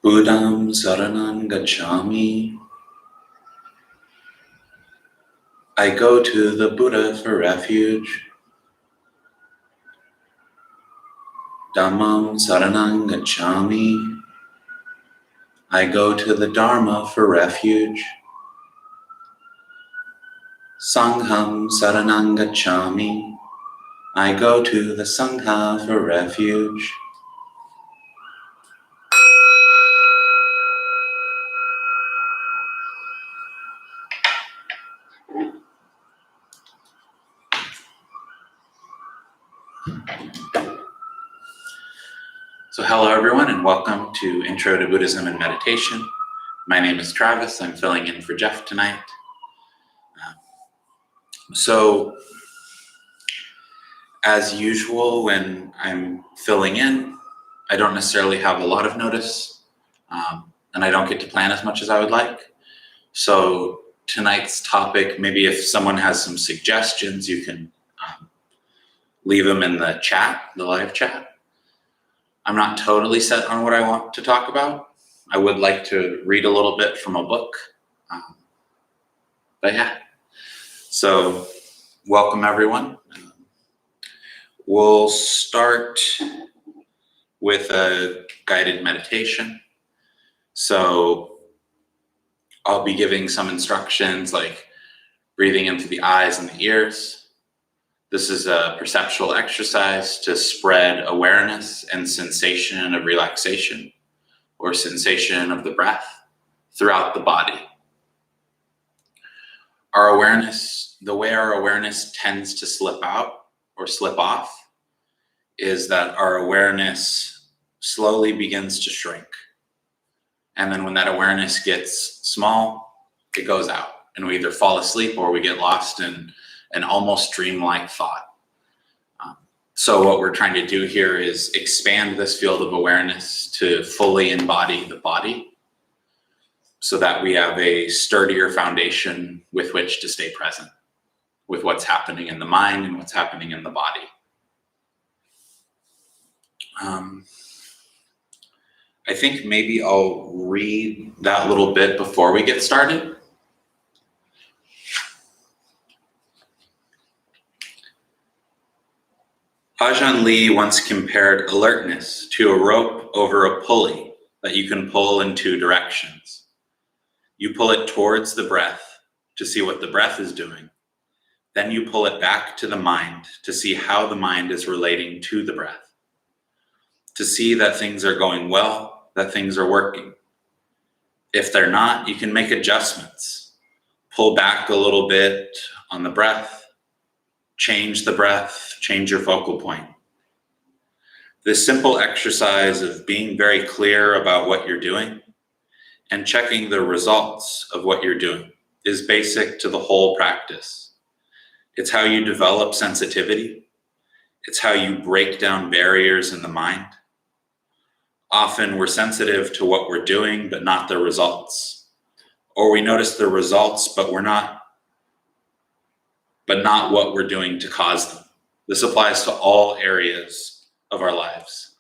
Buddham saranam gacchami. I go to the Buddha for refuge. Dhammam saranam gacchami. I go to the Dharma for refuge. Sangham saranam gacchami. I go to the Sangha for refuge. So hello everyone and welcome to Intro to Buddhism and Meditation. My name is Travis. I'm filling in for Jeff tonight. So as usual, when I'm filling in, I don't necessarily have a lot of notice and I don't get to plan as much as I would like. So tonight's topic, maybe if someone has some suggestions, you can leave them in the chat, the live chat. I'm not totally set on what I want to talk about. I would like to read a little bit from a book. But yeah, so welcome everyone. We'll start with a guided meditation. So I'll be giving some instructions like breathing into the eyes and the ears. This is a perceptual exercise to spread awareness and sensation of relaxation or sensation of the breath throughout the body. Our awareness, the way our awareness tends to slip out or slip off is that our awareness slowly begins to shrink. And then when that awareness gets small, it goes out and we either fall asleep or we get lost in an almost dreamlike thought. So what we're trying to do here is expand this field of awareness to fully embody the body so that we have a sturdier foundation with which to stay present with what's happening in the mind and what's happening in the body. I think maybe I'll read that little bit before we get started. Ajahn Lee once compared alertness to a rope over a pulley that you can pull in two directions. You pull it towards the breath to see what the breath is doing. Then you pull it back to the mind to see how the mind is relating to the breath. To see that things are going well, that things are working. If they're not, you can make adjustments. Pull back a little bit on the breath. Change the breath, change your focal point. This simple exercise of being very clear about what you're doing and checking the results of what you're doing is basic to the whole practice. It's how you develop sensitivity. It's how you break down barriers in the mind. Often we're sensitive to what we're doing, but not the results. Or we notice the results, but not what we're doing to cause them. This applies to all areas of our lives.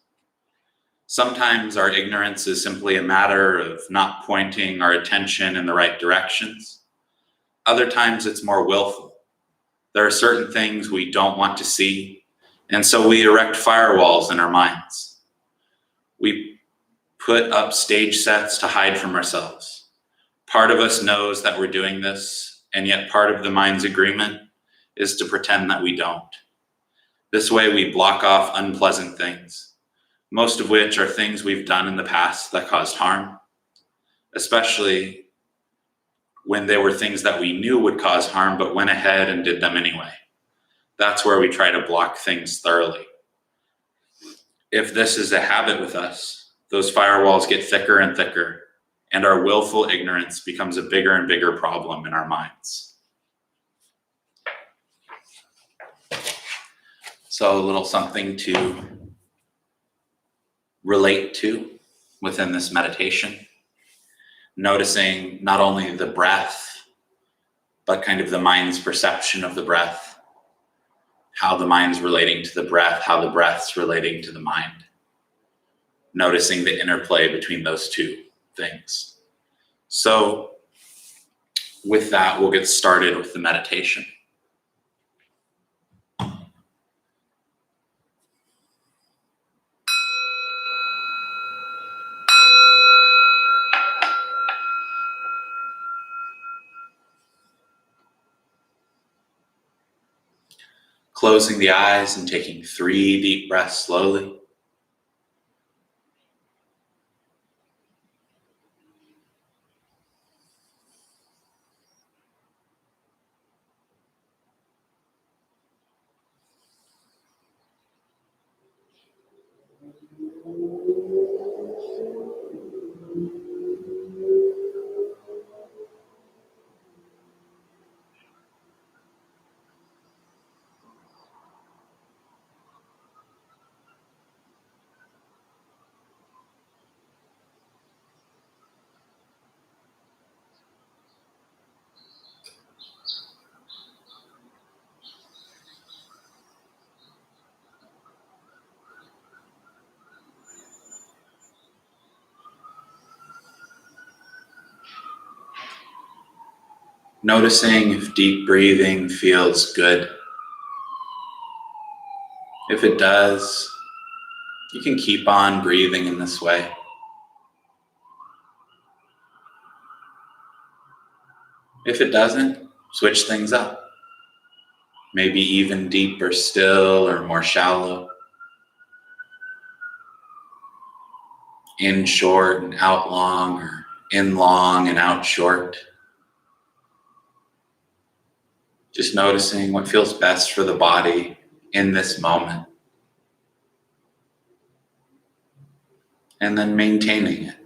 Sometimes our ignorance is simply a matter of not pointing our attention in the right directions. Other times it's more willful. There are certain things we don't want to see, and so we erect firewalls in our minds. We put up stage sets to hide from ourselves. Part of us knows that we're doing this, and yet part of the mind's agreement is to pretend that we don't. This way we block off unpleasant things, most of which are things we've done in the past that caused harm, especially when they were things that we knew would cause harm but went ahead and did them anyway. That's where we try to block things thoroughly. If this is a habit with us, those firewalls get thicker and thicker, and our willful ignorance becomes a bigger and bigger problem in our minds. So a little something to relate to within this meditation. Noticing not only the breath, but kind of the mind's perception of the breath, how the mind's relating to the breath, how the breath's relating to the mind. noticing the interplay between those two things. So with that, we'll get started with the meditation. Closing the eyes and taking 3 deep breaths slowly. Noticing if deep breathing feels good. If it does, you can keep on breathing in this way. If it doesn't, switch things up. Maybe even deeper still or more shallow. In short and out long, or in long and out short. Just noticing what feels best for the body in this moment. And then maintaining it.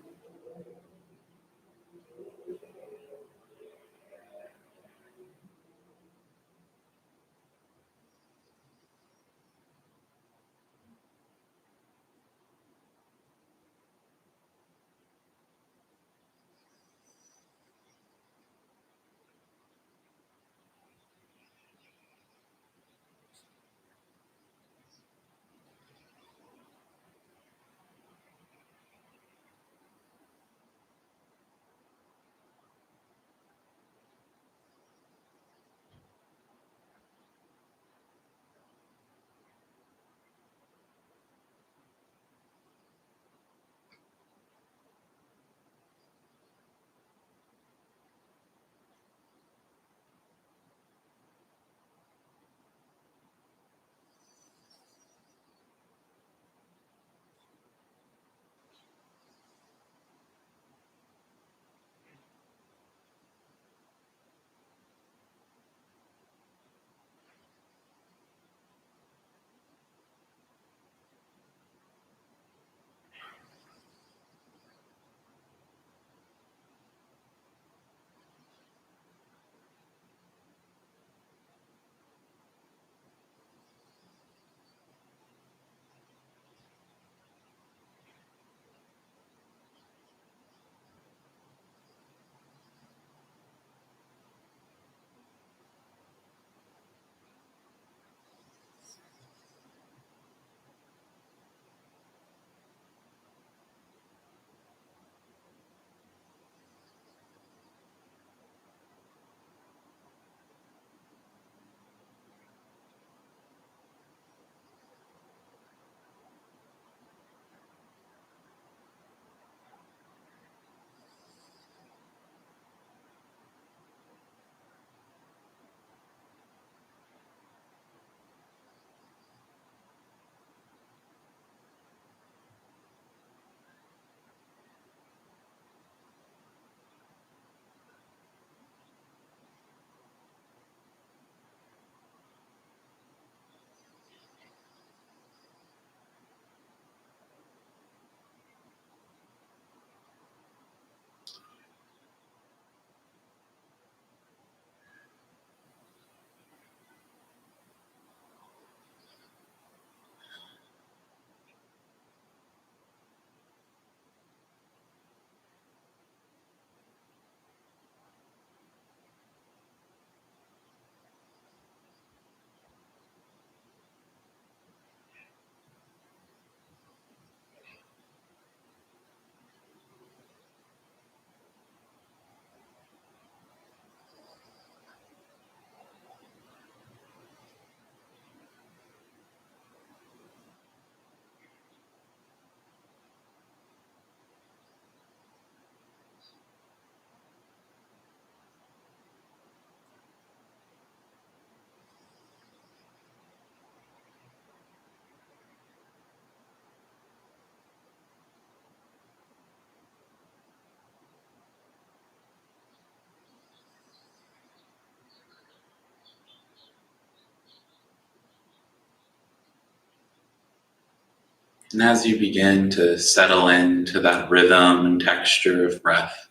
And as you begin to settle into that rhythm and texture of breath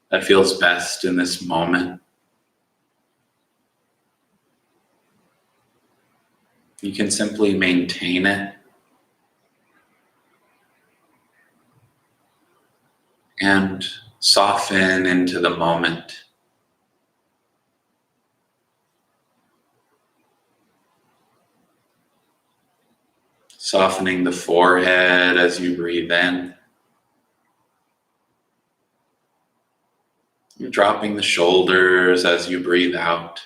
that feels best in this moment, you can simply maintain it and soften into the moment. Softening the forehead as you breathe in. Dropping the shoulders as you breathe out.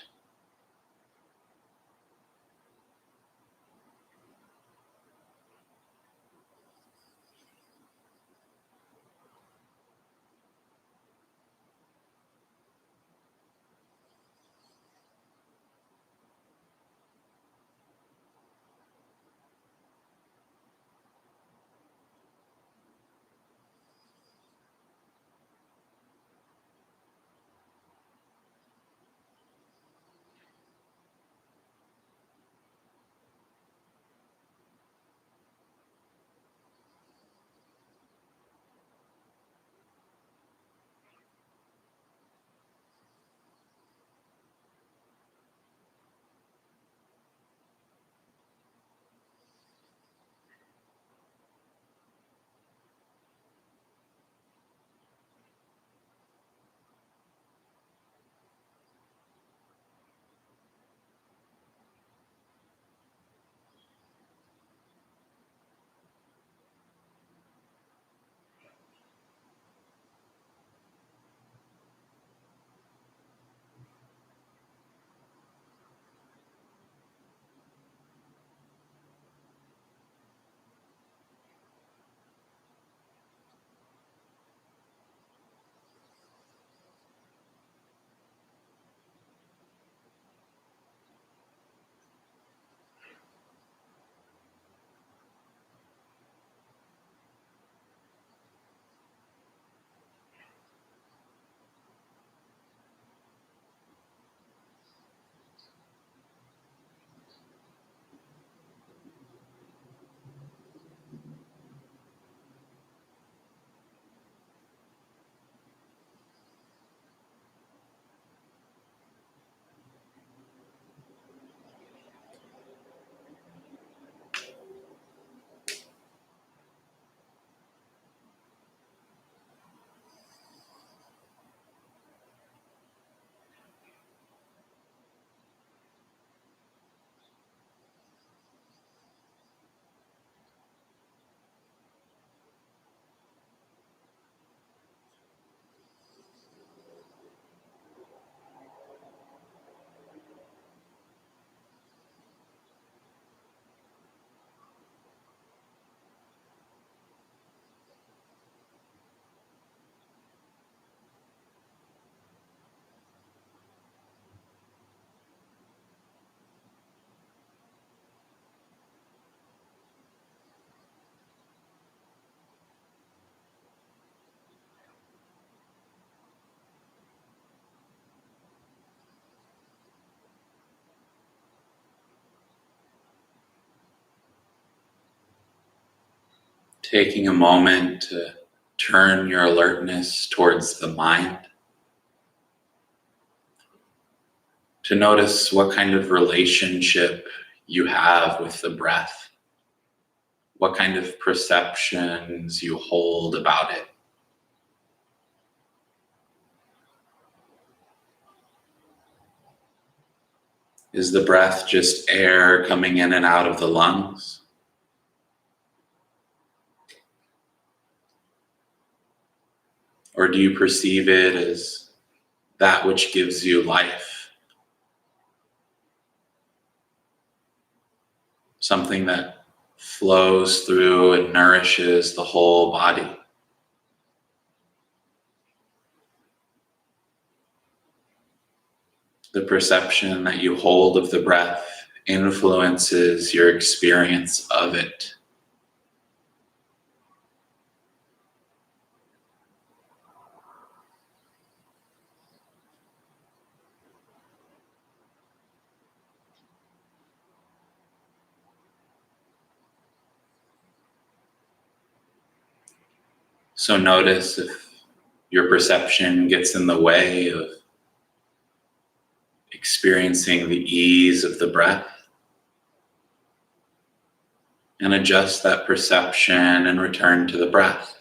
Taking a moment to turn your alertness towards the mind, to notice what kind of relationship you have with the breath, what kind of perceptions you hold about it. Is the breath just air coming in and out of the lungs? Or do you perceive it as that which gives you life? Something that flows through and nourishes the whole body. The perception that you hold of the breath influences your experience of it. So notice if your perception gets in the way of experiencing the ease of the breath, and adjust that perception and return to the breath.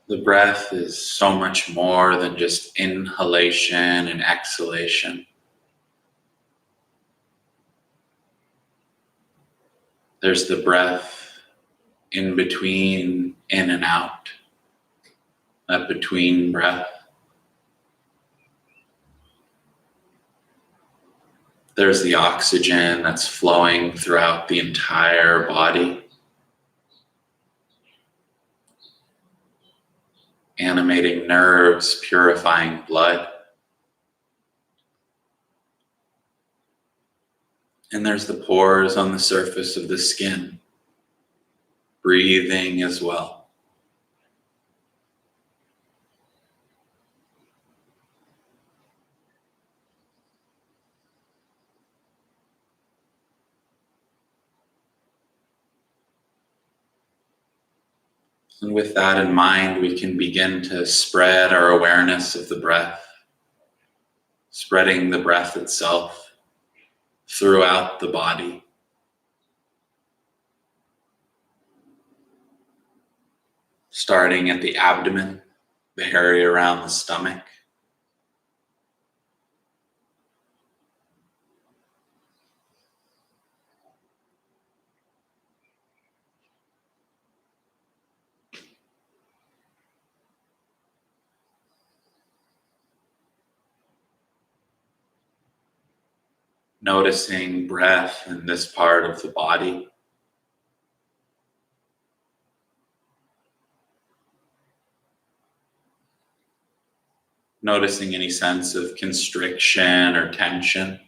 The breath is so much more than just inhalation and exhalation. There's the breath in between in and out, that between breath. There's the oxygen that's flowing throughout the entire body, animating nerves, purifying blood. And there's the pores on the surface of the skin, breathing as well. And with that in mind, we can begin to spread our awareness of the breath, spreading the breath itself throughout the body. Starting at the abdomen, the area around the stomach. Noticing breath in this part of the body. Noticing any sense of constriction or tension.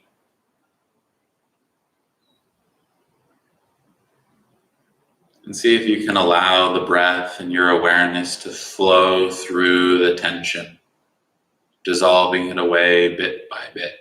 And see if you can allow the breath and your awareness to flow through the tension, dissolving it away bit by bit.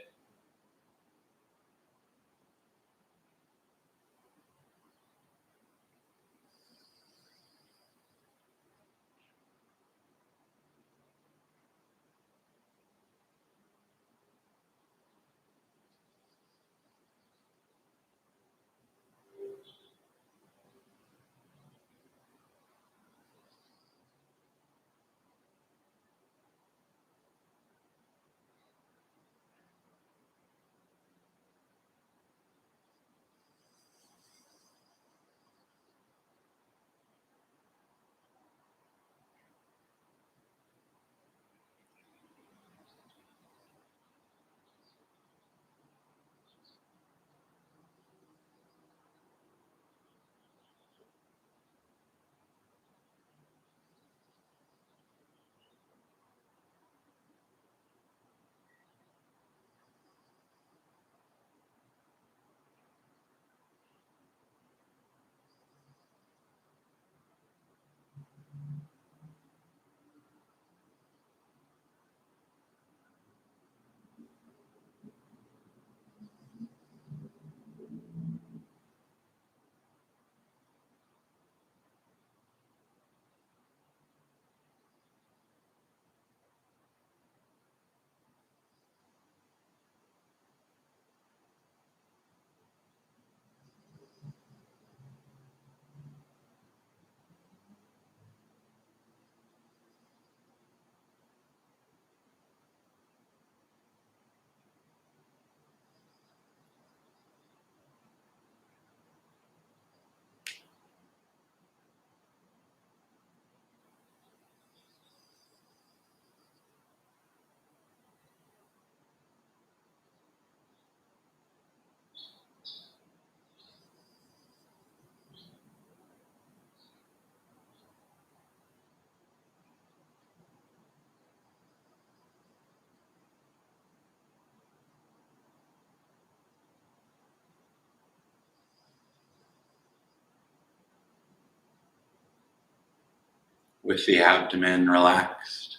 With the abdomen relaxed,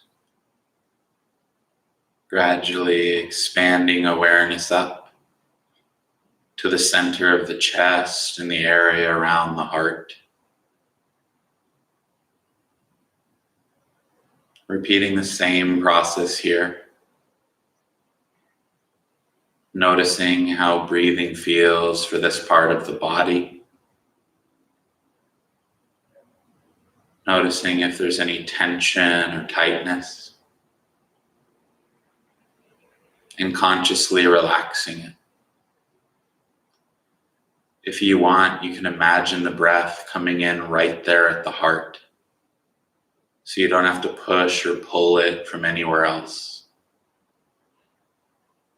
gradually expanding awareness up to the center of the chest and the area around the heart. Repeating the same process here. Noticing how breathing feels for this part of the body. Noticing if there's any tension or tightness. And consciously relaxing it. If you want, you can imagine the breath coming in right there at the heart. So you don't have to push or pull it from anywhere else.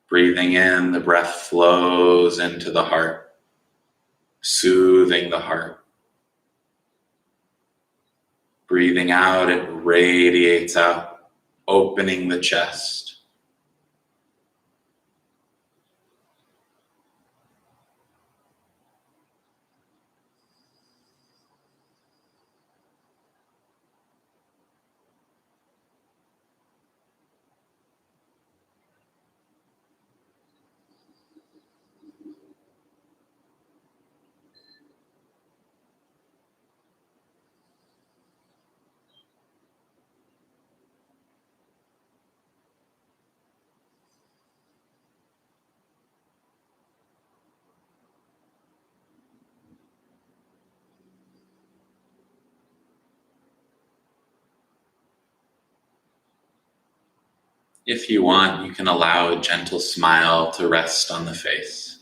Breathing in, the breath flows into the heart, soothing the heart. Breathing out, it radiates out, opening the chest. If you want, you can allow a gentle smile to rest on the face.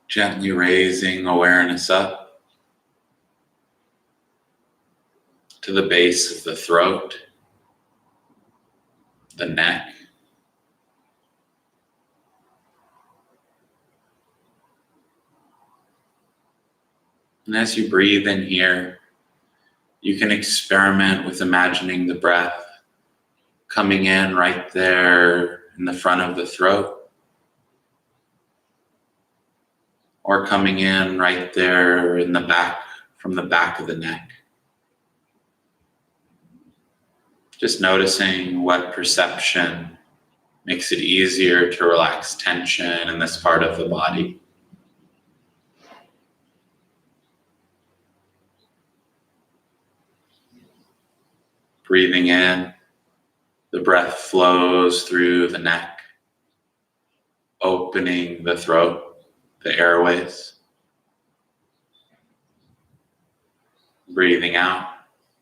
Gently raising awareness up to the base of the throat, the neck. And as you breathe in here, you can experiment with imagining the breath coming in right there in the front of the throat, or coming in right there in the back, from the back of the neck. Just noticing what perception makes it easier to relax tension in this part of the body. Breathing in, the breath flows through the neck, opening the throat, the airways. Breathing out,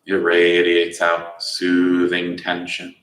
it radiates out, soothing tension.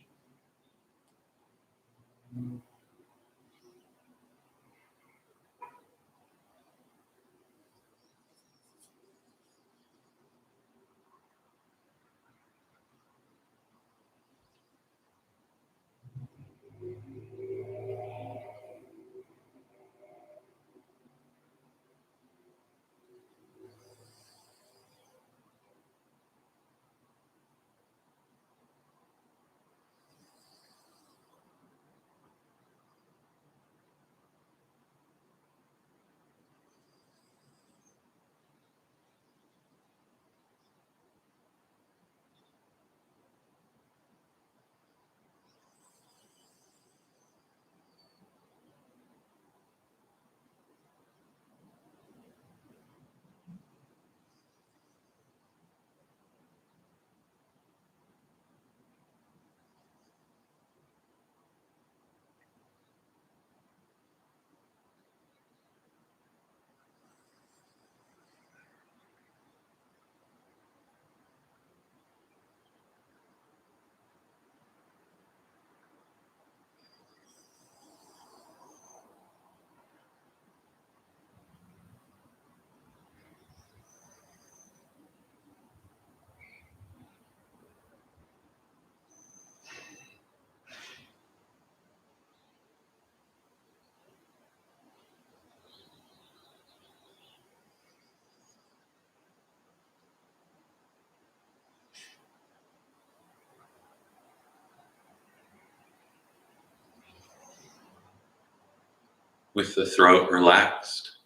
With the throat relaxed,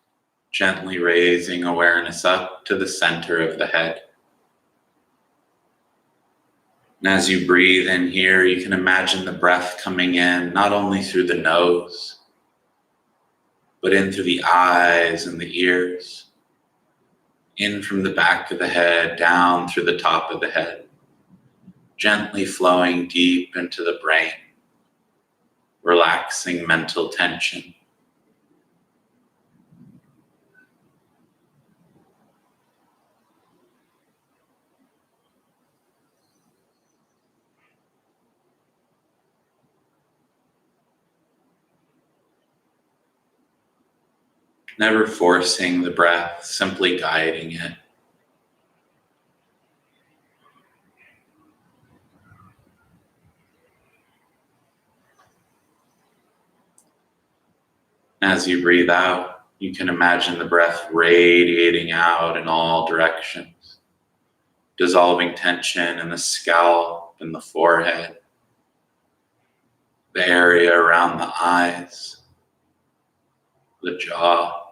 gently raising awareness up to the center of the head. And as you breathe in here, you can imagine the breath coming in not only through the nose, but in through the eyes and the ears, in from the back of the head, down through the top of the head, gently flowing deep into the brain, relaxing mental tension. Never forcing the breath, simply guiding it. As you breathe out, you can imagine the breath radiating out in all directions, dissolving tension in the scalp and the forehead, the area around the eyes, the jaw.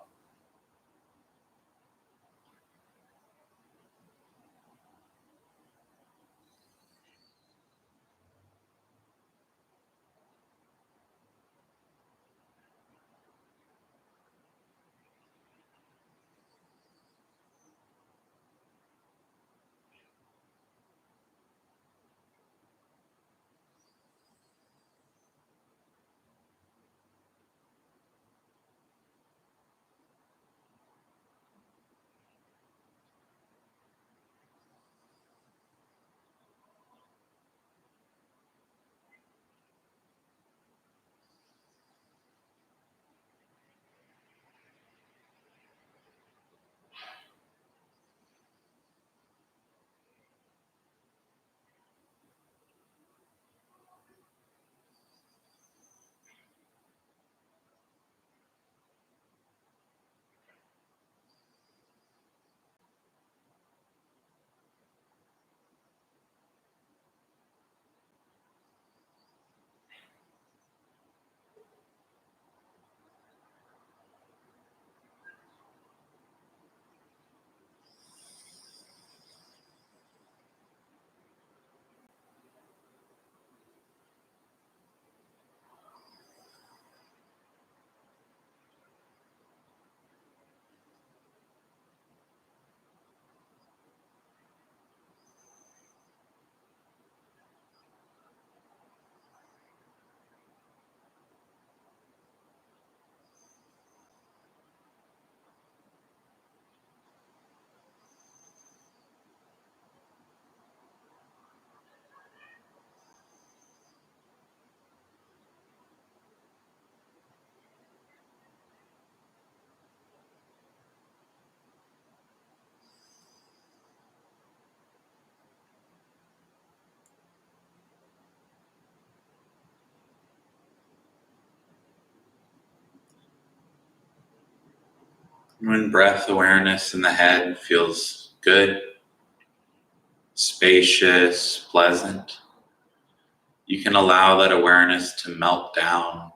When breath awareness in the head feels good, spacious, pleasant, you can allow that awareness to melt down,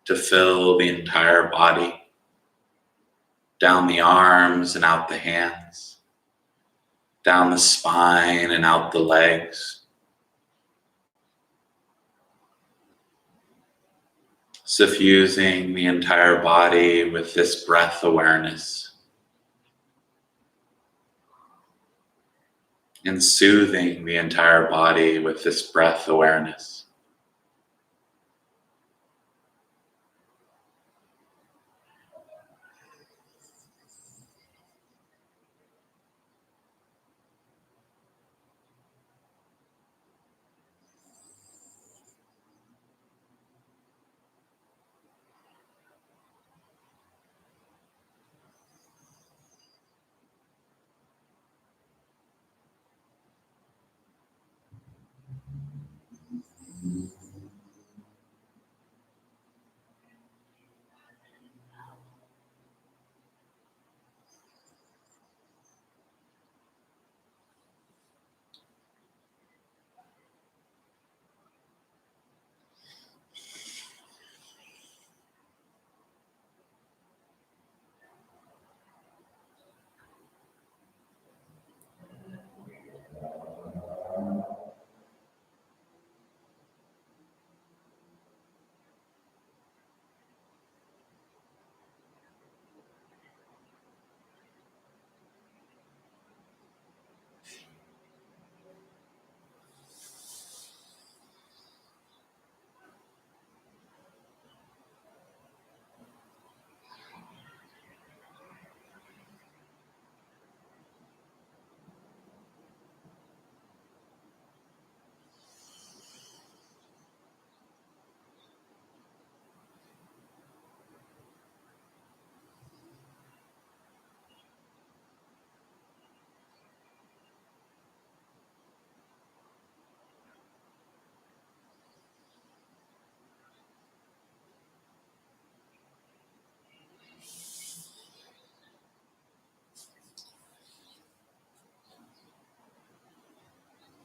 to fill the entire body, down the arms and out the hands, down the spine and out the legs. Suffusing the entire body with this breath awareness and soothing the entire body with this breath awareness.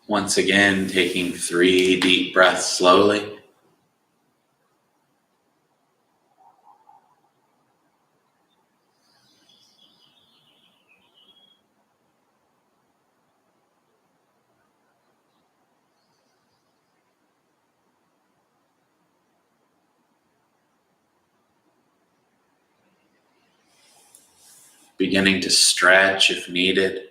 Once again, taking 3 deep breaths slowly. Beginning to stretch if needed.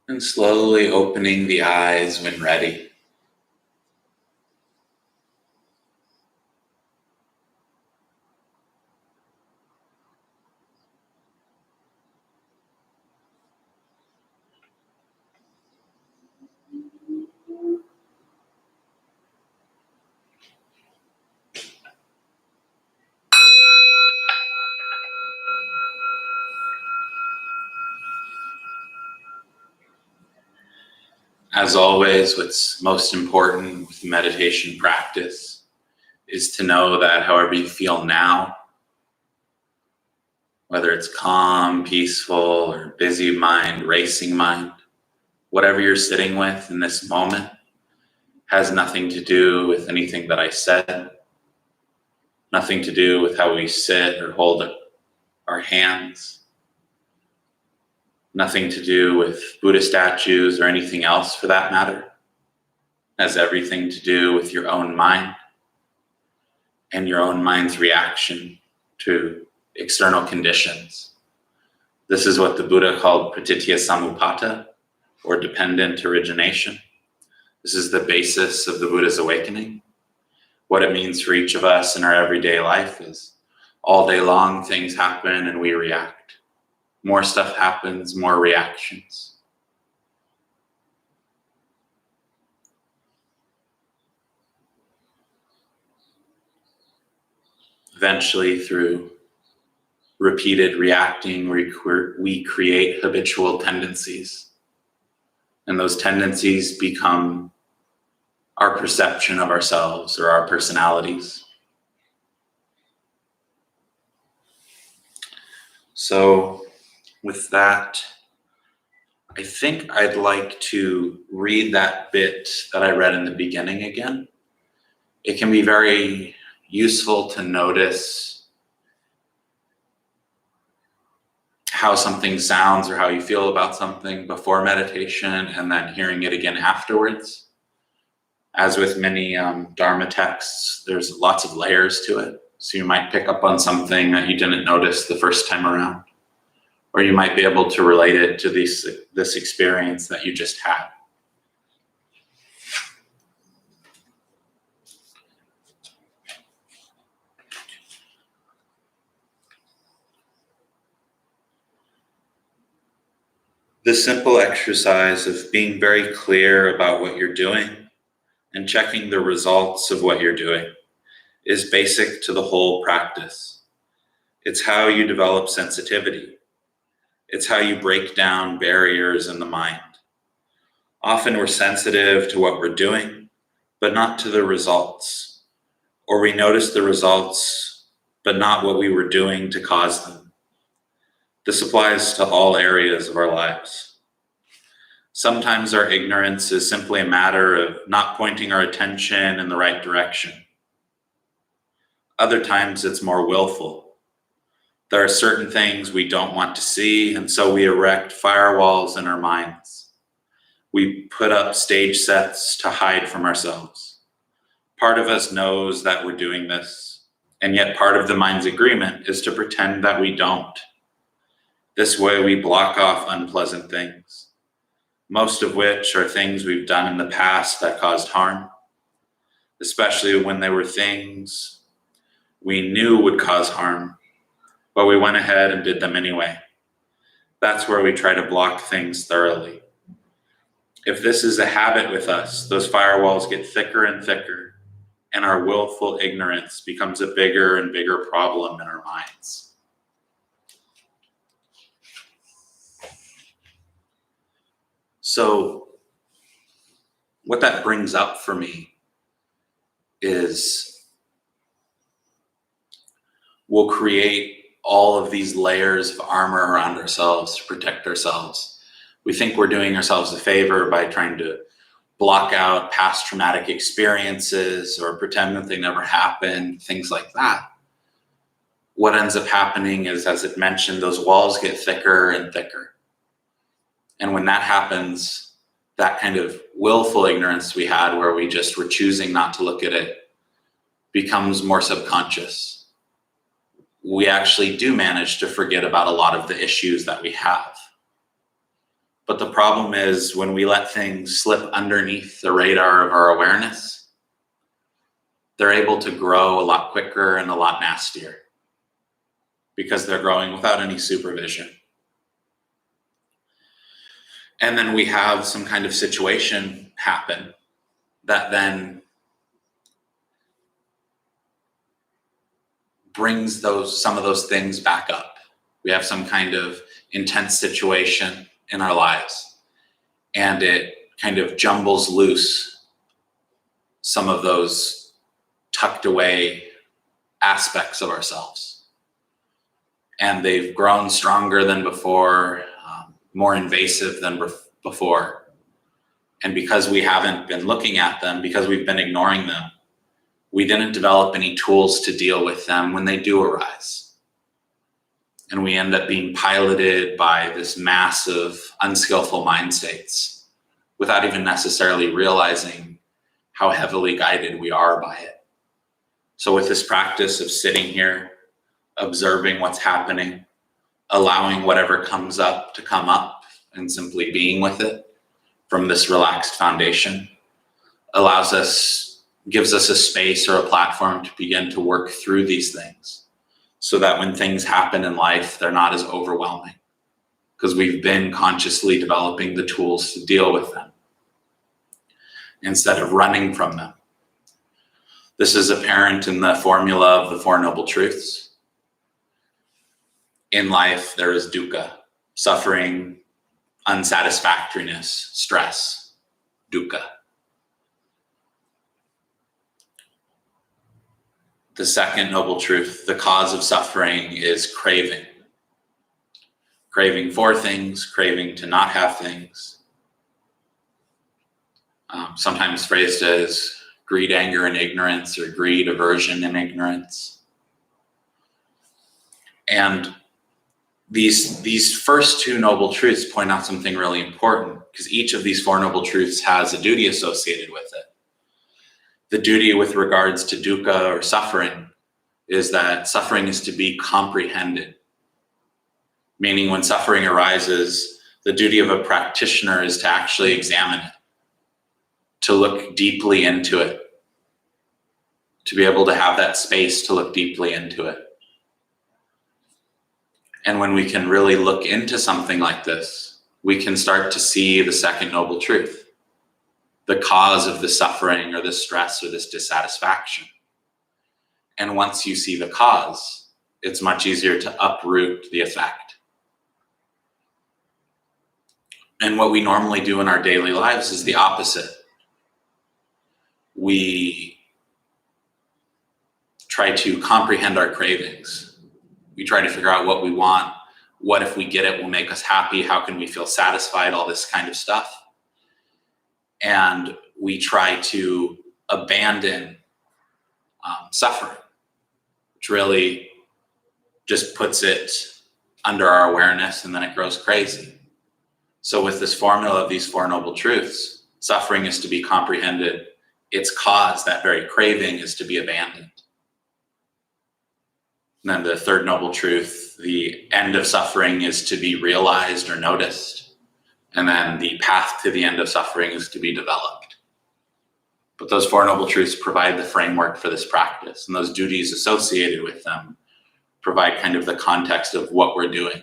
And slowly opening the eyes when ready. As always, what's most important with meditation practice is to know that however you feel now, whether it's calm, peaceful, or busy mind, racing mind, whatever you're sitting with in this moment has nothing to do with anything that I said, nothing to do with how we sit or hold our hands, nothing to do with Buddha statues or anything else for that matter. It has everything to do with your own mind and your own mind's reaction to external conditions. This is what the Buddha called pratitya samuppada, or dependent origination. This is the basis of the Buddha's awakening. What it means for each of us in our everyday life is all day long things happen and we react. More stuff happens, more reactions. Eventually, through repeated reacting, we create habitual tendencies. And those tendencies become our perception of ourselves or our personalities. So with that, I think I'd like to read that bit that I read in the beginning again. It can be very useful to notice how something sounds or how you feel about something before meditation and then hearing it again afterwards. As with many Dharma texts, there's lots of layers to it. So you might pick up on something that you didn't notice the first time around, or you might be able to relate it to this experience that you just had. The simple exercise of being very clear about what you're doing and checking the results of what you're doing is basic to the whole practice. It's how you develop sensitivity. It's how you break down barriers in the mind. Often we're sensitive to what we're doing, but not to the results. Or we notice the results, but not what we were doing to cause them. This applies to all areas of our lives. Sometimes our ignorance is simply a matter of not pointing our attention in the right direction. Other times it's more willful. There are certain things we don't want to see, and so we erect firewalls in our minds. We put up stage sets to hide from ourselves. Part of us knows that we're doing this, and yet part of the mind's agreement is to pretend that we don't. This way we block off unpleasant things, most of which are things we've done in the past that caused harm, especially when they were things we knew would cause harm, but we went ahead and did them anyway. That's where we try to block things thoroughly. If this is a habit with us, those firewalls get thicker and thicker, and our willful ignorance becomes a bigger and bigger problem in our minds. So what that brings up for me is we'll create all of these layers of armor around ourselves to protect ourselves. We think we're doing ourselves a favor by trying to block out past traumatic experiences or pretend that they never happened, things like that. What ends up happening is, as it mentioned, those walls get thicker and thicker. And when that happens, that kind of willful ignorance we had where we just were choosing not to look at it becomes more subconscious. We actually do manage to forget about a lot of the issues that we have. But the problem is when we let things slip underneath the radar of our awareness, they're able to grow a lot quicker and a lot nastier because they're growing without any supervision. And then we have some kind of situation happen that then brings some of those things back up. We have some kind of intense situation in our lives, and it kind of jumbles loose some of those tucked away aspects of ourselves. And they've grown stronger than before, more invasive than before. And because we haven't been looking at them, because we've been ignoring them, we didn't develop any tools to deal with them when they do arise. And we end up being piloted by this mass of unskillful mind states without even necessarily realizing how heavily guided we are by it. So with this practice of sitting here, observing what's happening, allowing whatever comes up to come up and simply being with it from this relaxed foundation gives us a space or a platform to begin to work through these things so that when things happen in life, they're not as overwhelming because we've been consciously developing the tools to deal with them instead of running from them. This is apparent in the formula of the Four Noble Truths. In life, there is dukkha, suffering, unsatisfactoriness, stress, dukkha. The second noble truth, the cause of suffering, is craving. Craving for things, craving to not have things. Sometimes phrased as greed, anger, and ignorance, or greed, aversion, and ignorance. And these first two noble truths point out something really important, because each of these four noble truths has a duty associated with it. The duty with regards to dukkha, or suffering, is that suffering is to be comprehended. Meaning when suffering arises, the duty of a practitioner is to actually examine it, to look deeply into it, to be able to have that space to look deeply into it. And when we can really look into something like this, we can start to see the second noble truth, the cause of the suffering or the stress or this dissatisfaction. And once you see the cause, it's much easier to uproot the effect. And what we normally do in our daily lives is the opposite. We try to comprehend our cravings. We try to figure out what we want. What if we get it will make us happy? How can we feel satisfied? All this kind of stuff. And we try to abandon suffering, which really just puts it under our awareness, and then it grows crazy. So with this formula of these four noble truths, suffering is to be comprehended. Its cause, that very craving, is to be abandoned. And then the third noble truth, the end of suffering, is to be realized or noticed. And then the path to the end of suffering is to be developed. But those four noble truths provide the framework for this practice, and those duties associated with them provide kind of the context of what we're doing.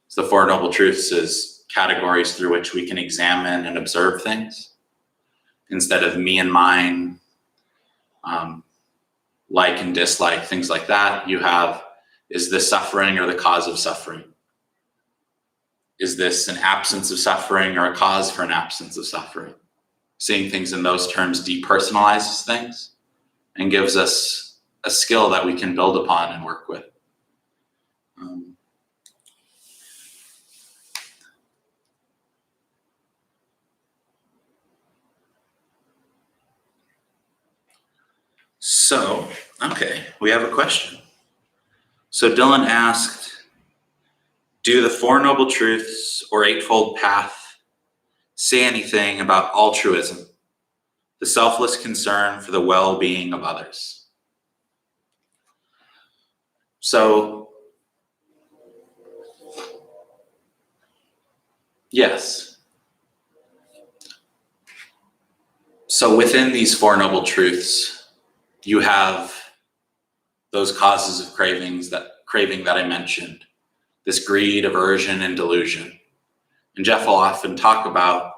So the four noble truths is categories through which we can examine and observe things. Instead of me and mine, like and dislike, things like that, you have, is this suffering or the cause of suffering? Is this an absence of suffering or a cause for an absence of suffering? Seeing things in those terms depersonalizes things and gives us a skill that we can build upon and work with. So, okay, we have a question. So Dylan asked, do the Four Noble Truths or Eightfold Path say anything about altruism, the selfless concern for the well-being of others? So, yes. So within these Four Noble Truths, you have those causes of craving that I mentioned, this greed, aversion, and delusion. And Jeff will often talk about,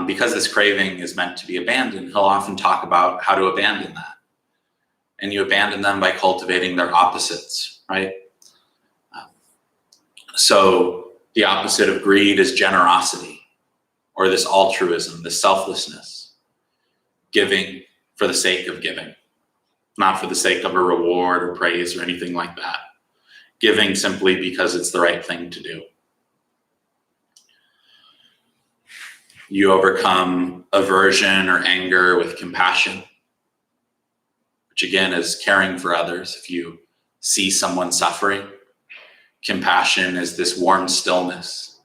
because this craving is meant to be abandoned, he'll often talk about how to abandon that. And you abandon them by cultivating their opposites, right? So the opposite of greed is generosity, or this altruism, this selflessness, giving for the sake of giving. Not for the sake of a reward or praise or anything like that. Giving simply because it's the right thing to do. You overcome aversion or anger with compassion, which again is caring for others. If you see someone suffering, compassion is this warm stillness.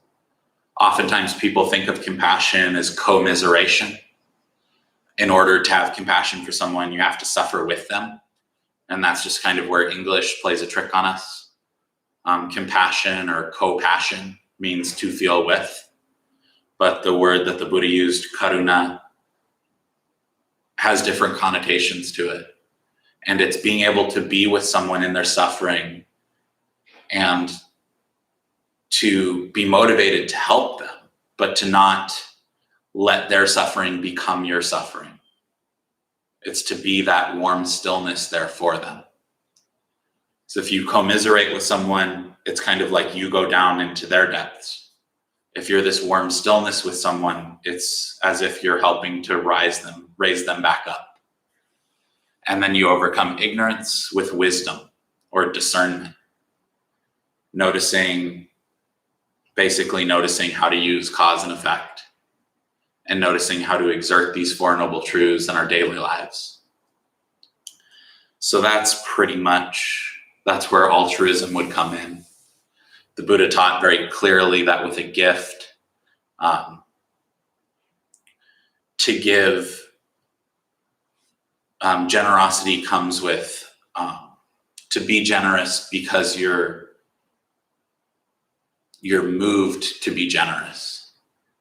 Oftentimes people think of compassion as commiseration. In order to have compassion for someone, you have to suffer with them. And that's just kind of where English plays a trick on us. Compassion or co-passion means to feel with. But the word that the Buddha used, karuna, has different connotations to it. And it's being able to be with someone in their suffering and to be motivated to help them, but to not let their suffering become your suffering. It's to be that warm stillness there for them. So if you commiserate with someone, it's kind of like you go down into their depths. If you're this warm stillness with someone, it's as if you're helping to raise them back up. And then you overcome ignorance with wisdom or discernment. Basically noticing how to use cause and effect, and noticing how to exert these Four Noble Truths in our daily lives. So that's where altruism would come in. The Buddha taught very clearly that with a gift, to give, generosity comes with, to be generous because you're moved to be generous,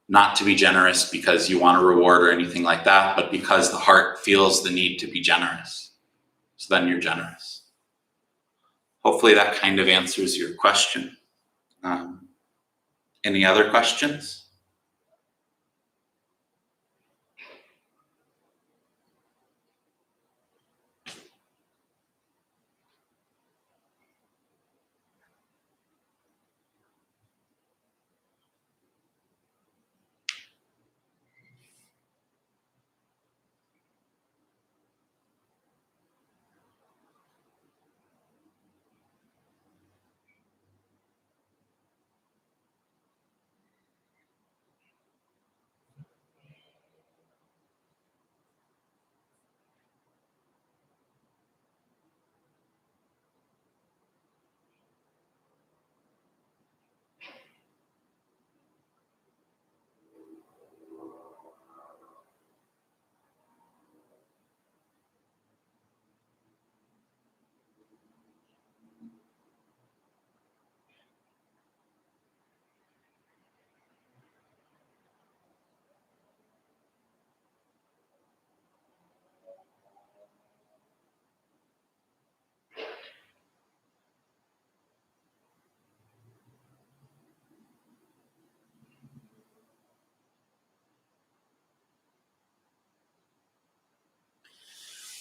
not to be generous because you want a reward or anything like that, but because the heart feels the need to be generous. So then you're generous. Hopefully that kind of answers your question. Any other questions?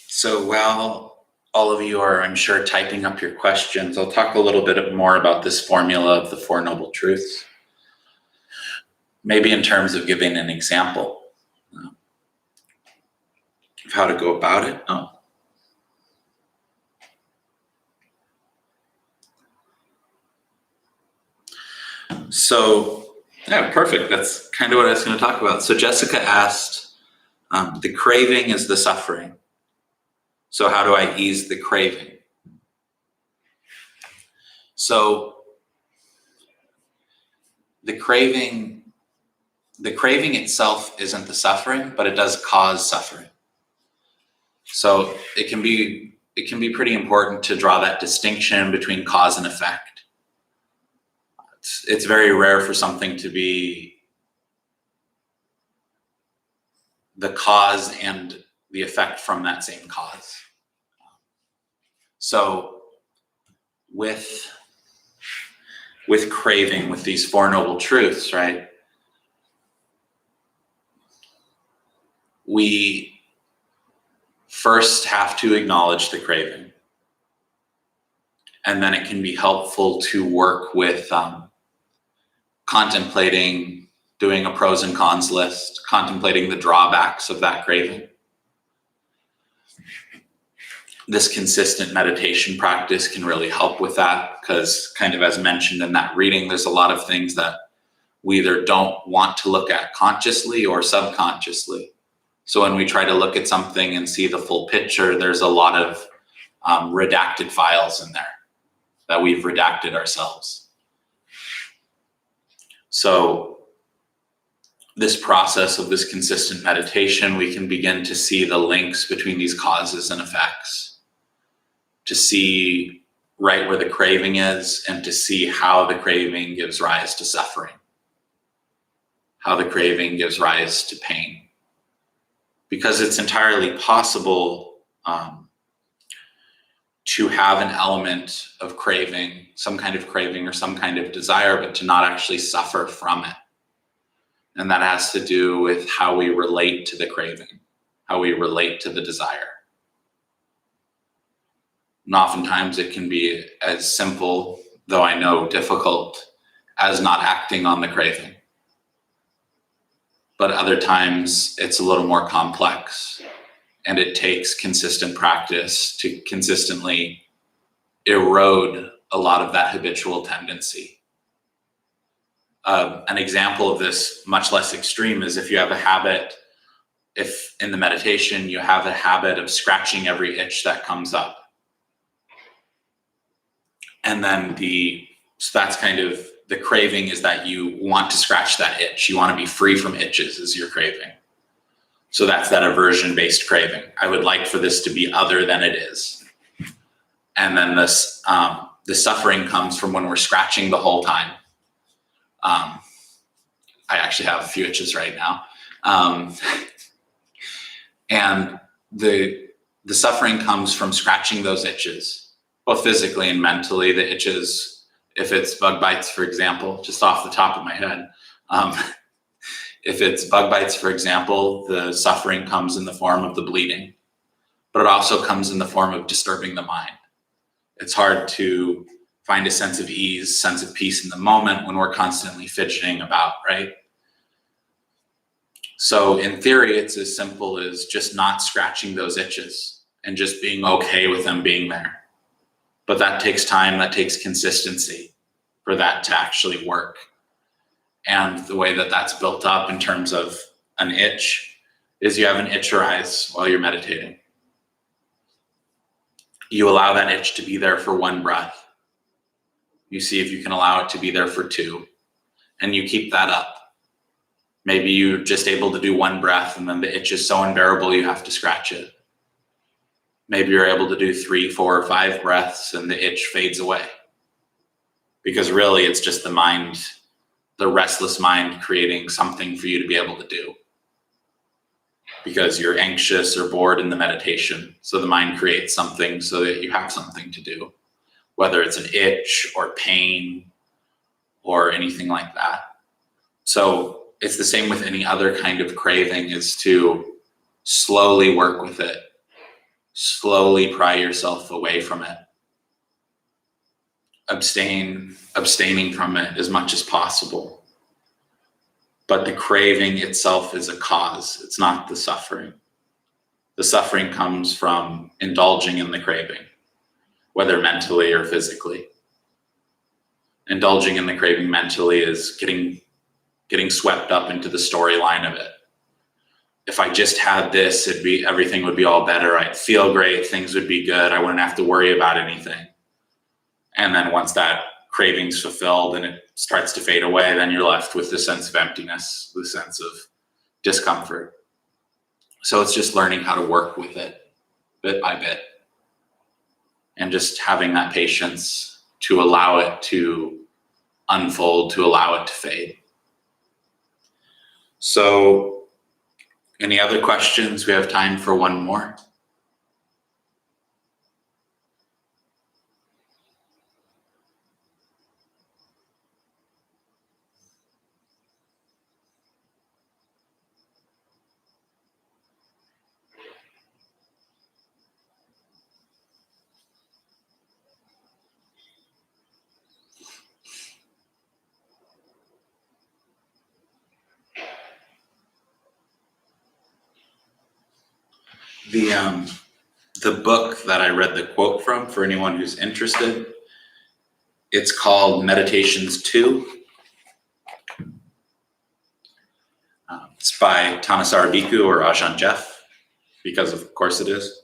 So while all of you are, I'm sure, typing up your questions, I'll talk a little bit more about this formula of the Four Noble Truths. Maybe in terms of giving an example of how to go about it. So, yeah, perfect. That's kind of what I was going to talk about. So Jessica asked, the craving is the suffering. So how do I ease the craving? So the craving itself isn't the suffering, but it does cause suffering. So it can be pretty important to draw that distinction between cause and effect. It's very rare for something to be the cause and the effect from that same cause. So with craving, with these Four Noble Truths, right? We first have to acknowledge the craving. And then it can be helpful to work with contemplating, doing a pros and cons list, contemplating the drawbacks of that craving. This consistent meditation practice can really help with that, because kind of as mentioned in that reading, there's a lot of things that we either don't want to look at consciously or subconsciously. So when we try to look at something and see the full picture, there's a lot of redacted files in there that we've redacted ourselves. So this process of this consistent meditation, we can begin to see the links between these causes and effects, to see right where the craving is, and to see how the craving gives rise to suffering, how the craving gives rise to pain. Because it's entirely possible to have an element of craving, some kind of craving or some kind of desire, but to not actually suffer from it. And that has to do with how we relate to the craving, how we relate to the desire. And oftentimes it can be as simple, though I know difficult, as not acting on the craving. But other times it's a little more complex, And it takes consistent practice to consistently erode a lot of that habitual tendency. An example of this, much less extreme, is if you have a habit, if in the meditation you have a habit of scratching every itch that comes up. And then so that's kind of the craving, is that you want to scratch that itch. You want to be free from itches is your craving. So that's that aversion-based craving. I would like for this to be other than it is. And then the suffering comes from when we're scratching the whole time. I actually have a few itches right now. And the suffering comes from scratching those itches, both physically and mentally. The itches, if it's bug bites, for example, just off the top of my head, if it's bug bites, for example, the suffering comes in the form of the bleeding, but it also comes in the form of disturbing the mind. It's hard to find a sense of ease, sense of peace in the moment when we're constantly fidgeting about, right? So in theory, it's as simple as just not scratching those itches and just being okay with them being there. But that takes time, that takes consistency for that to actually work. And the way that that's built up in terms of an itch is you have an itch arise while you're meditating. You allow that itch to be there for one breath. You see if you can allow it to be there for two, and you keep that up. Maybe you're just able to do one breath and then the itch is so unbearable you have to scratch it. Maybe you're able to do 3, 4, or 5 breaths and the itch fades away. Because really it's just the mind, the restless mind, creating something for you to be able to do. Because you're anxious or bored in the meditation. So the mind creates something so that you have something to do. Whether it's an itch or pain or anything like that. So it's the same with any other kind of craving, is to slowly work with it. Slowly pry yourself away from it. Abstaining from it as much as possible. But the craving itself is a cause. It's not the suffering. The suffering comes from indulging in the craving, whether mentally or physically. Indulging in the craving mentally is getting swept up into the storyline of it. If I just had this, everything would be all better. I'd feel great. Things would be good. I wouldn't have to worry about anything. And then once that craving's fulfilled and it starts to fade away, then you're left with the sense of emptiness, the sense of discomfort. So it's just learning how to work with it bit by bit. And just having that patience to allow it to unfold, to allow it to fade. So, any other questions? We have time for one more. The book that I read the quote from, for anyone who's interested, it's called Meditations 2. It's by Thanissaro Bhikkhu or Ajahn Jeff, because of course it is.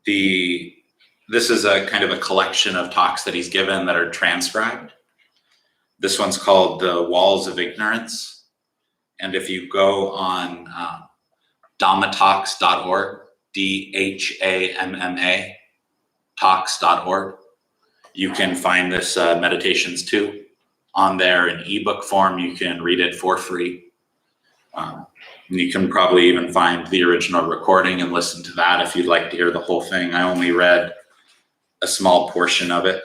This is a kind of a collection of talks that he's given that are transcribed. This one's called The Walls of Ignorance. And if you go on dhammatalks.org, DHAMMA, talks.org, you can find this Meditations 2 on there in ebook form. You can read it for free. You can probably even find the original recording and listen to that if you'd like to hear the whole thing. I only read a small portion of it.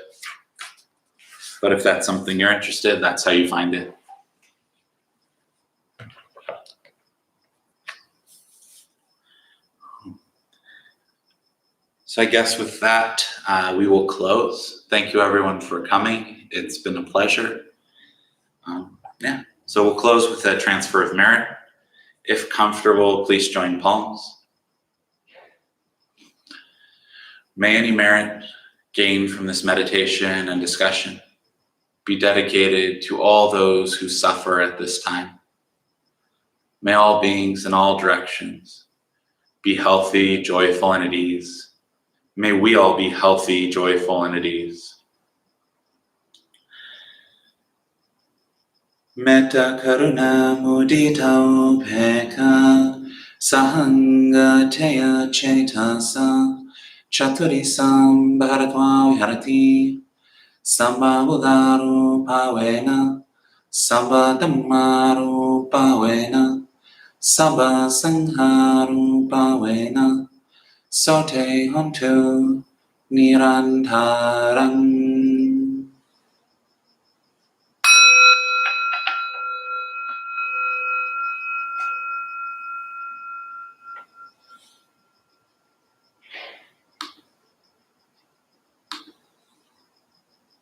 But if that's something you're interested, that's how you find it. So I guess with that, we will close. Thank you everyone for coming. It's been a pleasure. So we'll close with a transfer of merit. If comfortable, please join palms. May any merit gained from this meditation and discussion be dedicated to all those who suffer at this time. May all beings in all directions be healthy, joyful, and at ease. May we all be healthy, joyful, and at ease. Metta karuna mudita upekkha sahanga teya cetasa chaturisam bharatva viharati sambha buddharu pavena sambha dhammaru pavena sambha sangharu pavena sote hontu nirantaram.